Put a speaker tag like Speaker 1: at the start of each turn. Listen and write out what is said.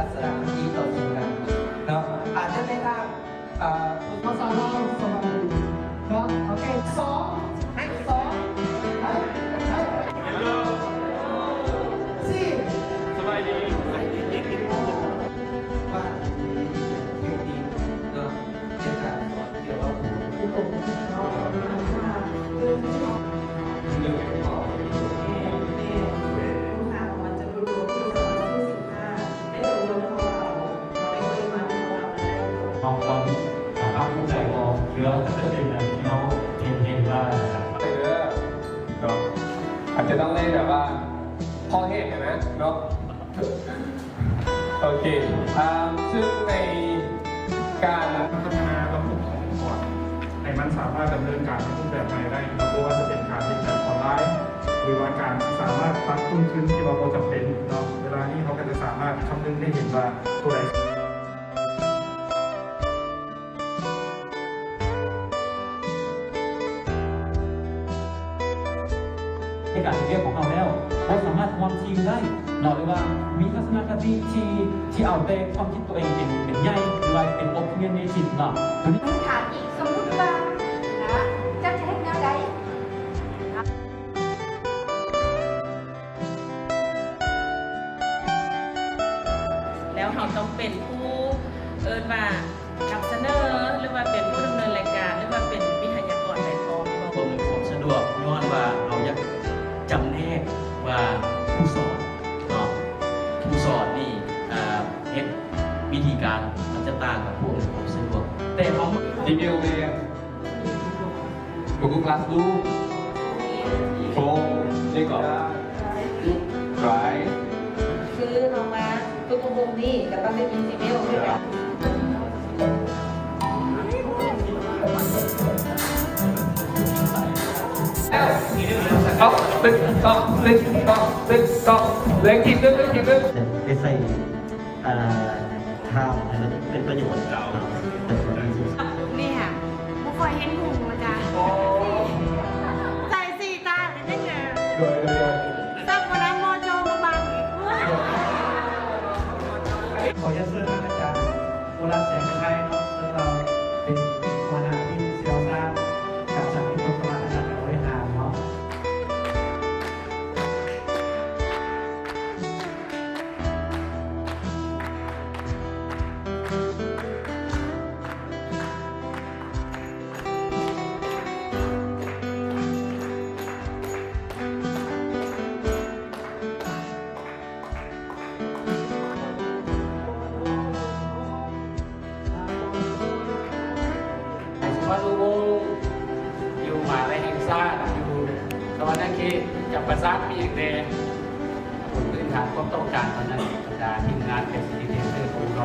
Speaker 1: ลักษณะที่ต่อสู้กันเนาะอาจจะในทางภาษาเราสมัยเนาะโอเคสองให้สองสี่
Speaker 2: สบายดี
Speaker 1: ว่าเก่งดีเนาะในการสอนเกี่ยวกับผู้ปกครองเรื่องของ
Speaker 2: มองความภาคภูมิใจของเรือจะเป็นอย่างที่เขาเห็นได้นะครับ
Speaker 3: เนาะอาจจะต้องเล่นแบบว่าพอเหตุนะเนาะโอเคซึ่งในการ
Speaker 4: พัฒนาระบบขององค์กรให้มันสามารถดำเนินการในรูปแบบใหม่ได้ไม่ว่าจะเป็นการเรียนแบบออนไลน์หรือว่าการสามารถตัดต้นทุนที่เราจำเป็นเนาะเวลานี้เขาก็จะสามารถคำนึงได้เห็นว่าตัวใด
Speaker 2: ในการเรียนของเราแล้วเราสามารถทำทีมได้เราเรียกว่ามีทัศนคติที่เอาแต่ความคิดตัวเองเป็นใหญ่หรือว่าเป็นโอปิเนียนในจิตเนาะตัวนี้
Speaker 5: ถามอีกสมมติว่านะจะเทคแนวใด
Speaker 6: แล้วเราต้องเป็นผู้ว่านำเสนอหรือว่าเป็นผู้ดำเนินรายการหรือว่าเป็นวิทยากรในกอง
Speaker 7: เพิ่มความสะดวกย้อนว่าเราอยากจำแนกว่าผู้สอนเนาะผู้สอนนี่เฮ็ดวิธีการมันจะต่างกับผู้ความสะดวกแต่เขา
Speaker 3: รีวิวเรียน Google Classroom Chrome นี่ก่อน Drive
Speaker 5: คือเรามาทุกวงนี้ก็ต้องได้มีซีเมลด้วยกัน
Speaker 3: ต้องตึ๊กต้องตึ๊กต้องตึ๊กต้องเล็กกินด้วยกินด้วย
Speaker 7: ได้ใส่ท่าให้มันเป็นประโยชน์เนาะ
Speaker 5: นี่ค่ะบุฟเฟ่เห็นหุ่งมาจ้ะใส่สีตาเลยได้ไง
Speaker 3: โดย
Speaker 5: ซับวันนั้นโมโจมาบังอีก
Speaker 1: ขอจะเชิญท่านอาจารย์โบราณแสงไทยเนาะซึ่งเราเป็นหัวหน้าทีมเซียวซ่ากับสามีคนสมาชิกบริหารเนาะ
Speaker 8: วัดอุโมงค์อยู่มหาวิทยาลัยแห่งชาติอยู่สวรรณเขตจับประสาทมีอย่างแดงผลพื้นฐานความต้องการตอนนั้นบรรดาทีมงานเป็นสิทธิเดชเพื่อผู้เรา